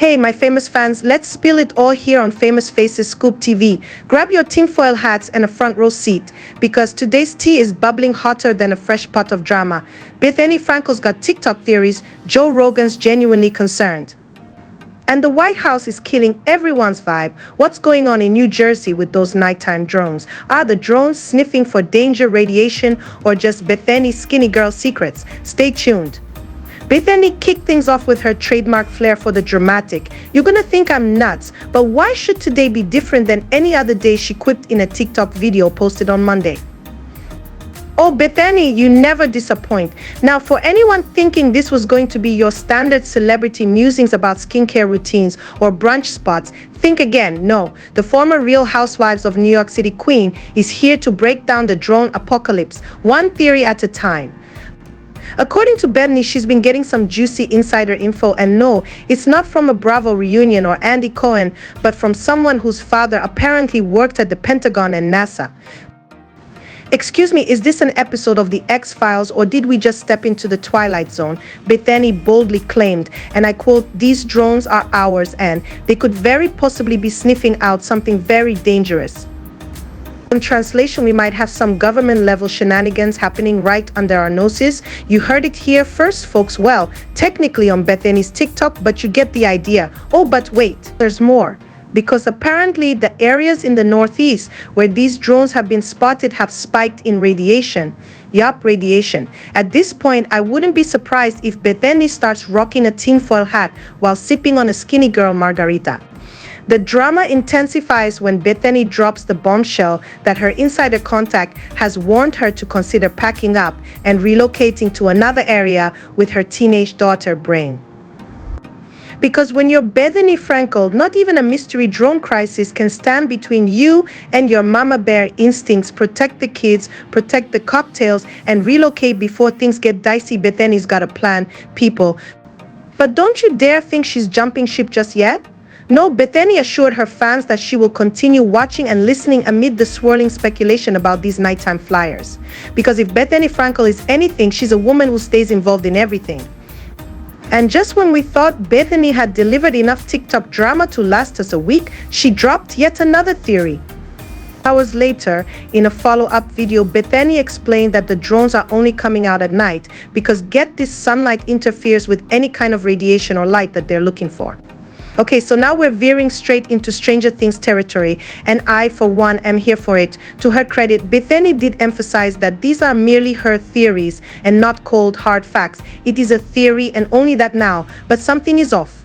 Hey, my famous fans, let's spill it all here on Famous Faces Scoop TV. Grab your tinfoil hats and a front row seat, because today's tea is bubbling hotter than a fresh pot of drama. Bethenny Frankel's got TikTok theories, Joe Rogan's genuinely concerned. And the White House is killing everyone's vibe. What's going on in New Jersey with those nighttime drones? Are the drones sniffing for danger, radiation, or just Bethenny's skinny girl secrets? Stay tuned. Bethenny kicked things off with her trademark flair for the dramatic. You're gonna think I'm nuts, but why should today be different than any other day, she quipped in a TikTok video posted on Monday. Oh, Bethenny, you never disappoint. Now, for anyone thinking this was going to be your standard celebrity musings about skincare routines or brunch spots, think again. No, the former Real Housewives of New York City queen is here to break down the drone apocalypse, one theory at a time. According to Bethenny, she's been getting some juicy insider info, and no, it's not from a Bravo reunion or Andy Cohen, but from someone whose father apparently worked at the Pentagon and NASA. Excuse me, is this an episode of The X-Files, or did we just step into the Twilight Zone? Bethenny boldly claimed, and I quote, "These drones are ours and they could very possibly be sniffing out something very dangerous." In translation, we might have some government-level shenanigans happening right under our noses. You heard it here first, folks. Well, technically on Bethenny's TikTok, but you get the idea. Oh, but wait, there's more. Because apparently the areas in the Northeast where these drones have been spotted have spiked in radiation. Yup, radiation. At this point, I wouldn't be surprised if Bethenny starts rocking a tinfoil hat while sipping on a skinny girl margarita. The drama intensifies when Bethenny drops the bombshell that her insider contact has warned her to consider packing up and relocating to another area with her teenage daughter, Brain. Because when you're Bethenny Frankel, not even a mystery drone crisis can stand between you and your mama bear instincts. Protect the kids, protect the cocktails, and relocate before things get dicey. Bethenny's got a plan, people. But don't you dare think she's jumping ship just yet. No, Bethenny assured her fans that she will continue watching and listening amid the swirling speculation about these nighttime flyers. Because if Bethenny Frankel is anything, she's a woman who stays involved in everything. And just when we thought Bethenny had delivered enough TikTok drama to last us a week, she dropped yet another theory. Hours later, in a follow-up video, Bethenny explained that the drones are only coming out at night because, get this, sunlight interferes with any kind of radiation or light that they're looking for. Okay, so now we're veering straight into Stranger Things territory, and I, for one, am here for it. To her credit, Bethenny did emphasize that these are merely her theories and not cold, hard facts. It is a theory, and only that now, but something is off.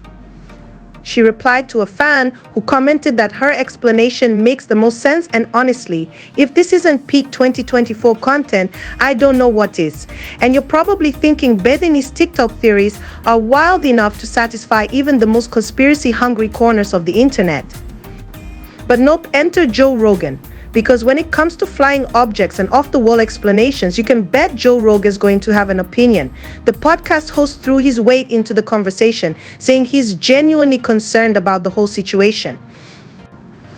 She replied to a fan who commented that her explanation makes the most sense, and honestly, if this isn't peak 2024 content, I don't know what is. And you're probably thinking Bethenny's TikTok theories are wild enough to satisfy even the most conspiracy-hungry corners of the internet. But nope, enter Joe Rogan. Because when it comes to flying objects and off-the-wall explanations, you can bet Joe Rogan is going to have an opinion. The podcast host threw his weight into the conversation, saying he's genuinely concerned about the whole situation.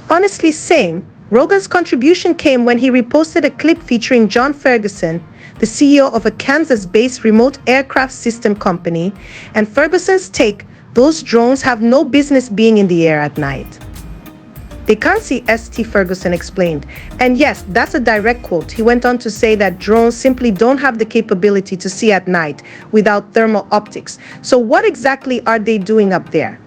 Honestly, same. Rogan's contribution came when he reposted a clip featuring John Ferguson, the CEO of a Kansas-based remote aircraft system company, and Ferguson's take, those drones have no business being in the air at night. They can't see, St. Ferguson explained. And yes, that's a direct quote. He went on to say that drones simply don't have the capability to see at night without thermal optics. So what exactly are they doing up there?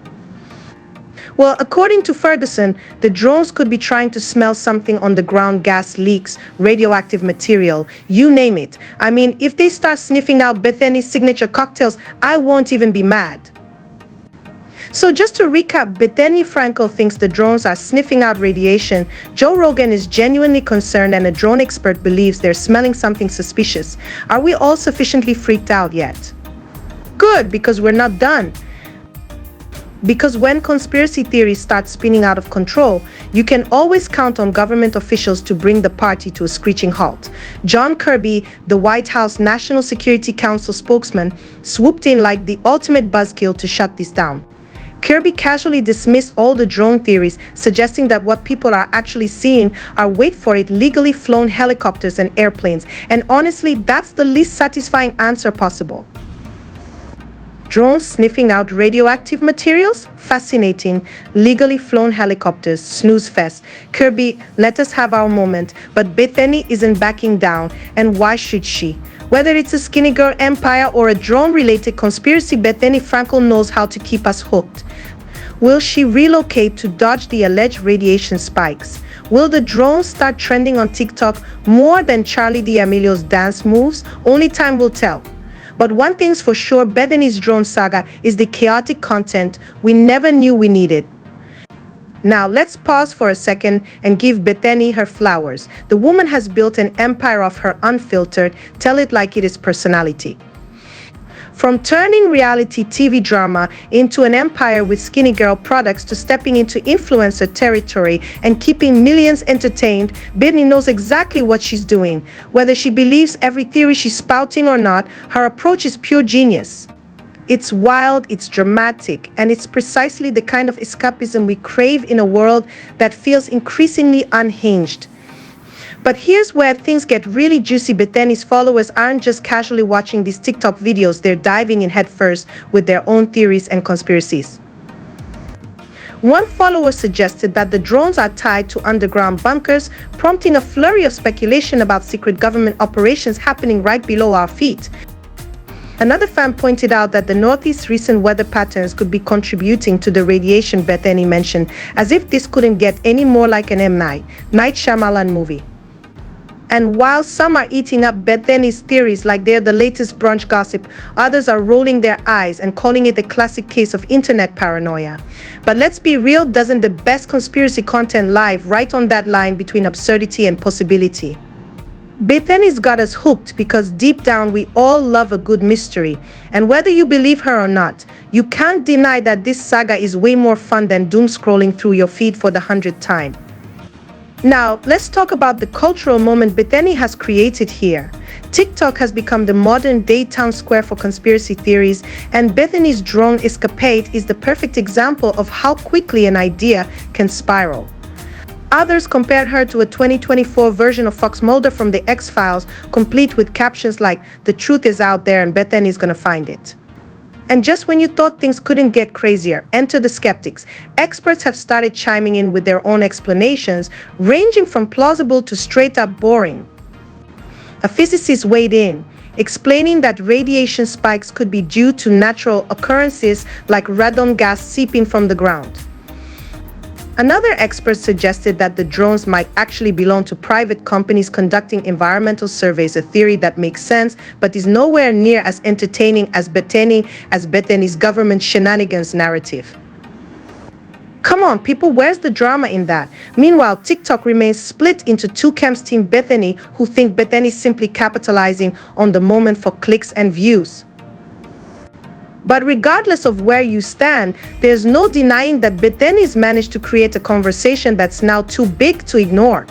Well, according to Ferguson, the drones could be trying to smell something on the ground: gas leaks, radioactive material, you name it. I mean, if they start sniffing out Bethenny's signature cocktails, I won't even be mad. So just to recap, Bethenny Frankel thinks the drones are sniffing out radiation. Joe Rogan is genuinely concerned, and a drone expert believes they're smelling something suspicious. Are we all sufficiently freaked out yet? Good, because we're not done. Because when conspiracy theories start spinning out of control, you can always count on government officials to bring the party to a screeching halt. John Kirby, the White House National Security Council spokesman, swooped in like the ultimate buzzkill to shut this down. Kirby casually dismissed all the drone theories, suggesting that what people are actually seeing are, wait for it, legally flown helicopters and airplanes. And honestly, that's the least satisfying answer possible. Drones sniffing out radioactive materials? Fascinating. Legally flown helicopters? Snooze fest. Kirby, let us have our moment. But Bethenny isn't backing down. And why should she? Whether it's a skinny girl empire or a drone-related conspiracy, Bethenny Frankel knows how to keep us hooked. Will she relocate to dodge the alleged radiation spikes? Will the drones start trending on TikTok more than Charlie D'Amelio's dance moves? Only time will tell. But one thing's for sure, Bethenny's drone saga is the chaotic content we never knew we needed. Now let's pause for a second and give Bethenny her flowers. The woman has built an empire of her unfiltered, tell it like it is personality. From turning reality TV drama into an empire with skinny girl products to stepping into influencer territory and keeping millions entertained, Bethenny knows exactly what she's doing. Whether she believes every theory she's spouting or not, her approach is pure genius. It's wild, it's dramatic, and it's precisely the kind of escapism we crave in a world that feels increasingly unhinged. But here's where things get really juicy. Bethenny's followers aren't just casually watching these TikTok videos, they're diving in headfirst with their own theories and conspiracies. One follower suggested that the drones are tied to underground bunkers, prompting a flurry of speculation about secret government operations happening right below our feet. Another fan pointed out that the Northeast's recent weather patterns could be contributing to the radiation Bethenny mentioned, as if this couldn't get any more like an M. Night Shyamalan movie. And while some are eating up Bethenny's theories like they're the latest brunch gossip, others are rolling their eyes and calling it a classic case of internet paranoia. But let's be real, doesn't the best conspiracy content lie right on that line between absurdity and possibility? Bethenny's got us hooked because deep down we all love a good mystery. And whether you believe her or not, you can't deny that this saga is way more fun than doom scrolling through your feed for the 100th time. Now, let's talk about the cultural moment Bethenny has created here. TikTok has become the modern-day town square for conspiracy theories, and Bethenny's drone escapade is the perfect example of how quickly an idea can spiral. Others compared her to a 2024 version of Fox Mulder from The X-Files, complete with captions like, "The truth is out there and Bethenny's gonna find it." And just when you thought things couldn't get crazier, enter the skeptics. Experts have started chiming in with their own explanations, ranging from plausible to straight-up boring. A physicist weighed in, explaining that radiation spikes could be due to natural occurrences like radon gas seeping from the ground. Another expert suggested that the drones might actually belong to private companies conducting environmental surveys, a theory that makes sense but is nowhere near as entertaining as Bethenny's government shenanigans narrative. Come on, people, where's the drama in that? Meanwhile, TikTok remains split into two camps: Team Bethenny, who think Bethenny is simply capitalizing on the moment for clicks and views. But regardless of where you stand, there's no denying that Bethenny's managed to create a conversation that's now too big to ignore.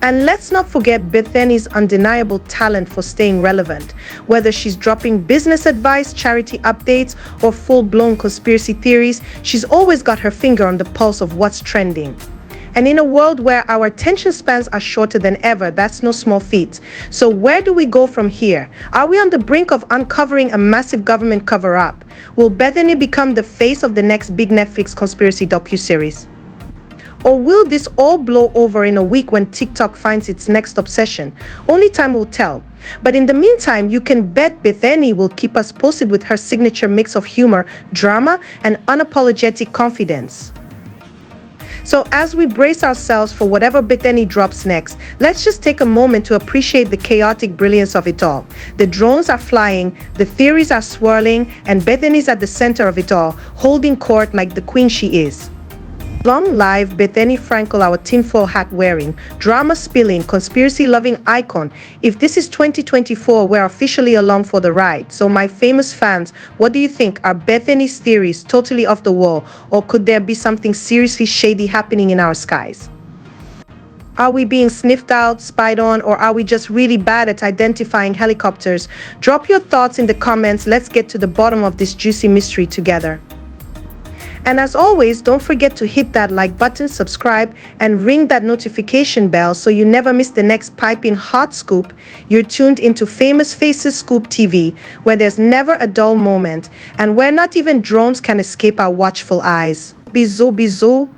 And let's not forget Bethenny's undeniable talent for staying relevant. Whether she's dropping business advice, charity updates, or full-blown conspiracy theories, she's always got her finger on the pulse of what's trending. And in a world where our attention spans are shorter than ever, that's no small feat. So where do we go from here? Are we on the brink of uncovering a massive government cover-up? Will Bethenny become the face of the next big Netflix conspiracy docuseries? Or will this all blow over in a week when TikTok finds its next obsession? Only time will tell. But in the meantime, you can bet Bethenny will keep us posted with her signature mix of humor, drama, and unapologetic confidence. So as we brace ourselves for whatever Bethenny drops next, let's just take a moment to appreciate the chaotic brilliance of it all. The drones are flying, the theories are swirling, and Bethenny's at the center of it all, holding court like the queen she is. Long live Bethenny Frankel, our tinfoil-hat-wearing, drama-spilling, conspiracy-loving icon. If this is 2024, we're officially along for the ride. So my famous fans, what do you think? Are Bethenny's theories totally off the wall, or could there be something seriously shady happening in our skies? Are we being sniffed out, spied on, or are we just really bad at identifying helicopters? Drop your thoughts in the comments. Let's get to the bottom of this juicy mystery together. And as always, don't forget to hit that like button, subscribe, and ring that notification bell so you never miss the next piping hot scoop. You're tuned into Famous Faces Scoop TV, where there's never a dull moment, and where not even drones can escape our watchful eyes. Bisous, bisous.